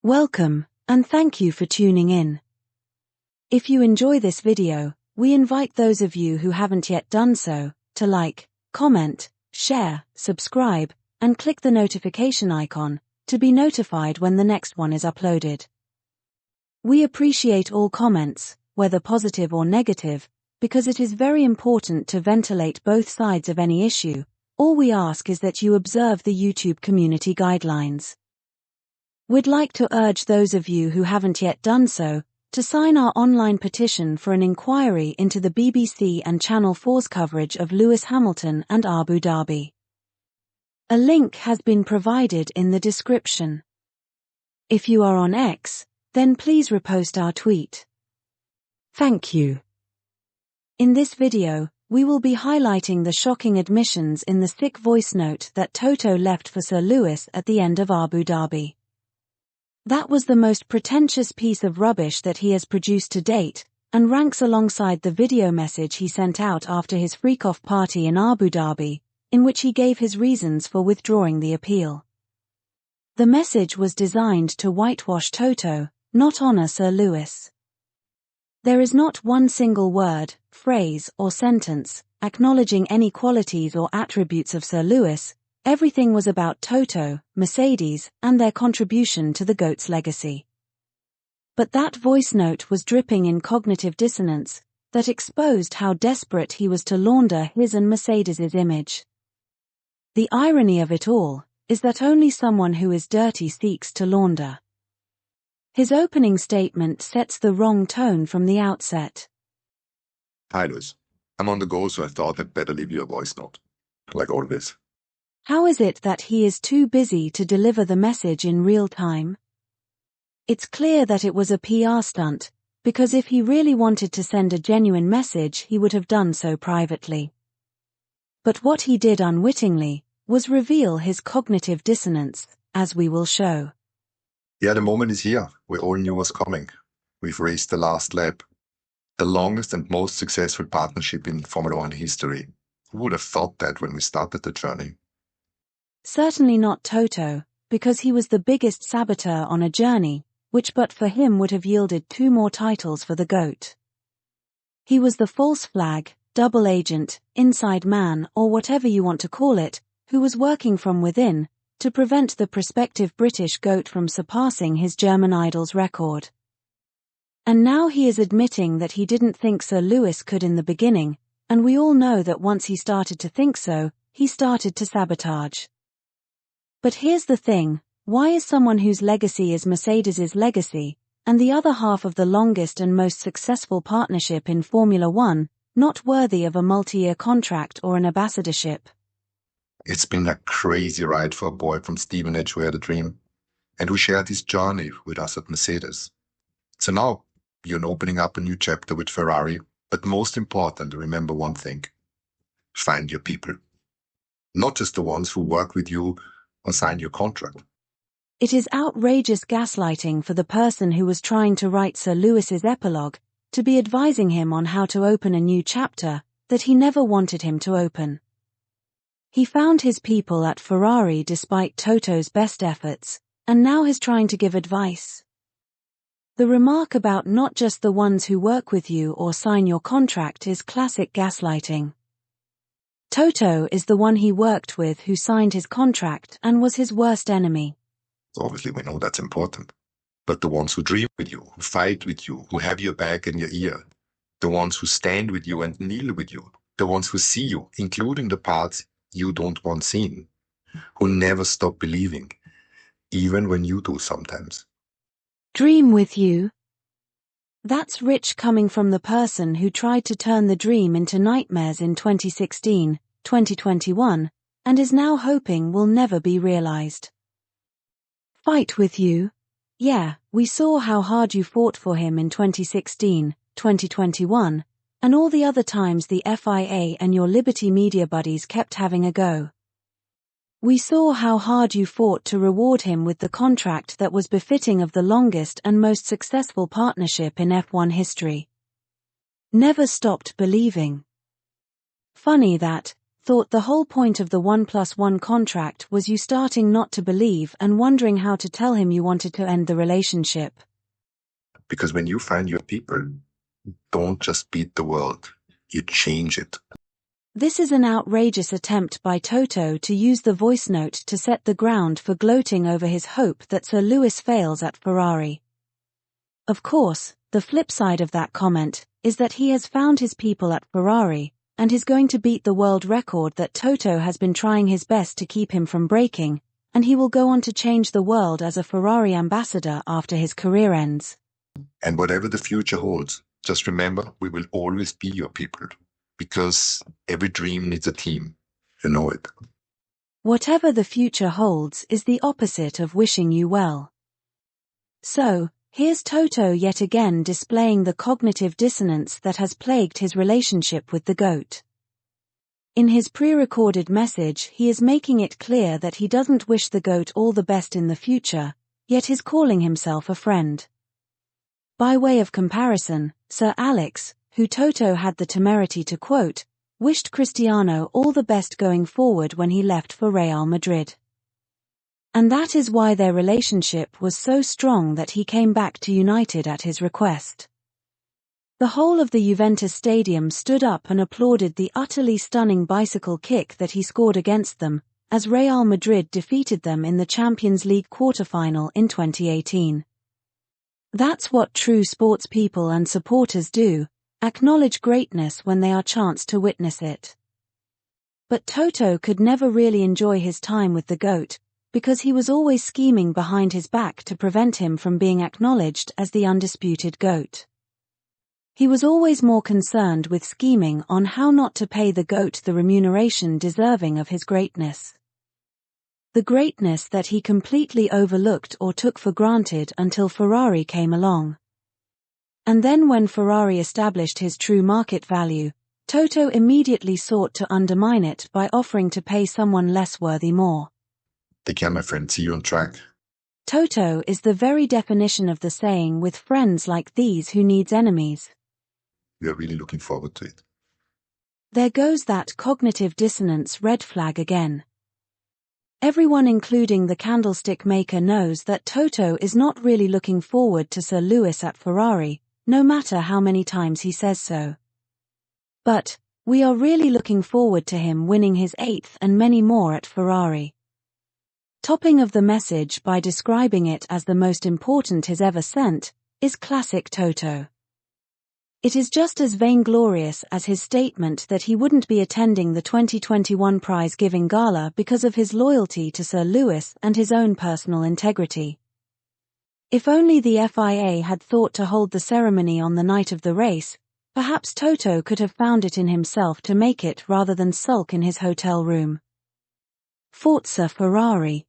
Welcome, and thank you for tuning in. If you enjoy this video, we invite those of you who haven't yet done so, to like, comment, share, subscribe, and click the notification icon, to be notified when the next one is uploaded. We appreciate all comments, whether positive or negative, because it is very important to ventilate both sides of any issue. All we ask is that you observe the YouTube community guidelines. We'd like to urge those of you who haven't yet done so, to sign our online petition for an inquiry into the BBC and Channel 4's coverage of Lewis Hamilton and Abu Dhabi. A link has been provided in the description. If you are on X, then please repost our tweet. Thank you. In this video, we will be highlighting the shocking admissions in the thick voice note that Toto left for Sir Lewis at the end of Abu Dhabi. That was the most pretentious piece of rubbish that he has produced to date, and ranks alongside the video message he sent out after his freak-off party in Abu Dhabi, in which he gave his reasons for withdrawing the appeal. The message was designed to whitewash Toto, not honor Sir Lewis. There is not one single word, phrase, or sentence acknowledging any qualities or attributes of Sir Lewis. Everything was about Toto, Mercedes, and their contribution to the GOAT's legacy. But that voice note was dripping in cognitive dissonance that exposed how desperate he was to launder his and Mercedes's image. The irony of it all is that only someone who is dirty seeks to launder. His opening statement sets the wrong tone from the outset. Hi, Lewis. I'm on the go, so I thought I'd better leave you a voice note. Like all this. How is it that he is too busy to deliver the message in real time? It's clear that it was a PR stunt, because if he really wanted to send a genuine message, he would have done so privately. But what he did unwittingly was reveal his cognitive dissonance, as we will show. Yeah, the moment is here. We all knew was coming. We've raced the last lap. The longest and most successful partnership in Formula One history. Who would have thought that when we started the journey? Certainly not Toto, because he was the biggest saboteur on a journey, which but for him would have yielded 2 more titles for the GOAT. He was the false flag, double agent, inside man, or whatever you want to call it, who was working from within, to prevent the prospective British GOAT from surpassing his German idol's record. And now he is admitting that he didn't think Sir Lewis could in the beginning, and we all know that once he started to think so, he started to sabotage. But here's the thing, why is someone whose legacy is Mercedes's legacy, and the other half of the longest and most successful partnership in Formula One, not worthy of a multi-year contract or an ambassadorship? It's been a crazy ride for a boy from Stevenage who had a dream, and who shared his journey with us at Mercedes. So now, you're opening up a new chapter with Ferrari, but most important, remember one thing. Find your people. Not just the ones who work with you or sign your contract. It is outrageous gaslighting for the person who was trying to write Sir Lewis's epilogue to be advising him on how to open a new chapter that he never wanted him to open. He found his people at Ferrari despite Toto's best efforts, and now is trying to give advice. The remark about not just the ones who work with you or sign your contract is classic gaslighting. Toto is the one he worked with who signed his contract and was his worst enemy. So obviously we know that's important. But the ones who dream with you, who fight with you, who have your back in your ear, the ones who stand with you and kneel with you, the ones who see you, including the parts you don't want seen, who never stop believing, even when you do sometimes. Dream with you? That's rich coming from the person who tried to turn the dream into nightmares in 2016, 2021, and is now hoping will never be realized. Fight with you? Yeah, we saw how hard you fought for him in 2016, 2021, and all the other times the FIA and your Liberty Media buddies kept having a go. We saw how hard you fought to reward him with the contract that was befitting of the longest and most successful partnership in F1 history. Never stopped believing. Funny that, thought the whole point of the 1+1 contract was you starting not to believe and wondering how to tell him you wanted to end the relationship. Because when you find your people, don't just beat the world, you change it. This is an outrageous attempt by Toto to use the voice note to set the ground for gloating over his hope that Sir Lewis fails at Ferrari. Of course, the flip side of that comment is that he has found his people at Ferrari, and is going to beat the world record that Toto has been trying his best to keep him from breaking, and he will go on to change the world as a Ferrari ambassador after his career ends. And whatever the future holds, just remember we will always be your people, because every dream needs a team. You know it. Whatever the future holds is the opposite of wishing you well. So, here's Toto yet again displaying the cognitive dissonance that has plagued his relationship with the goat. In his pre-recorded message, he is making it clear that he doesn't wish the goat all the best in the future, yet is calling himself a friend. By way of comparison, Sir Alex, who Toto had the temerity to quote, wished Cristiano all the best going forward when he left for Real Madrid. And that is why their relationship was so strong that he came back to United at his request. The whole of the Juventus stadium stood up and applauded the utterly stunning bicycle kick that he scored against them, as Real Madrid defeated them in the Champions League quarter-final in 2018. That's what true sports people and supporters do, acknowledge greatness when they are chanced to witness it. But Toto could never really enjoy his time with the GOAT, because he was always scheming behind his back to prevent him from being acknowledged as the undisputed GOAT. He was always more concerned with scheming on how not to pay the GOAT the remuneration deserving of his greatness. The greatness that he completely overlooked or took for granted until Ferrari came along. And then when Ferrari established his true market value, Toto immediately sought to undermine it by offering to pay someone less worthy more. Take care, my friend. See you on track. Toto is the very definition of the saying, with friends like these who needs enemies. We are really looking forward to it. There goes that cognitive dissonance red flag again. Everyone including the candlestick maker knows that Toto is not really looking forward to Sir Lewis at Ferrari, no matter how many times he says so. But, we are really looking forward to him winning his 8th and many more at Ferrari. Topping of the message by describing it as the most important he's ever sent, is classic Toto. It is just as vainglorious as his statement that he wouldn't be attending the 2021 prize-giving gala because of his loyalty to Sir Lewis and his own personal integrity. If only the FIA had thought to hold the ceremony on the night of the race, perhaps Toto could have found it in himself to make it rather than sulk in his hotel room. Forza Ferrari.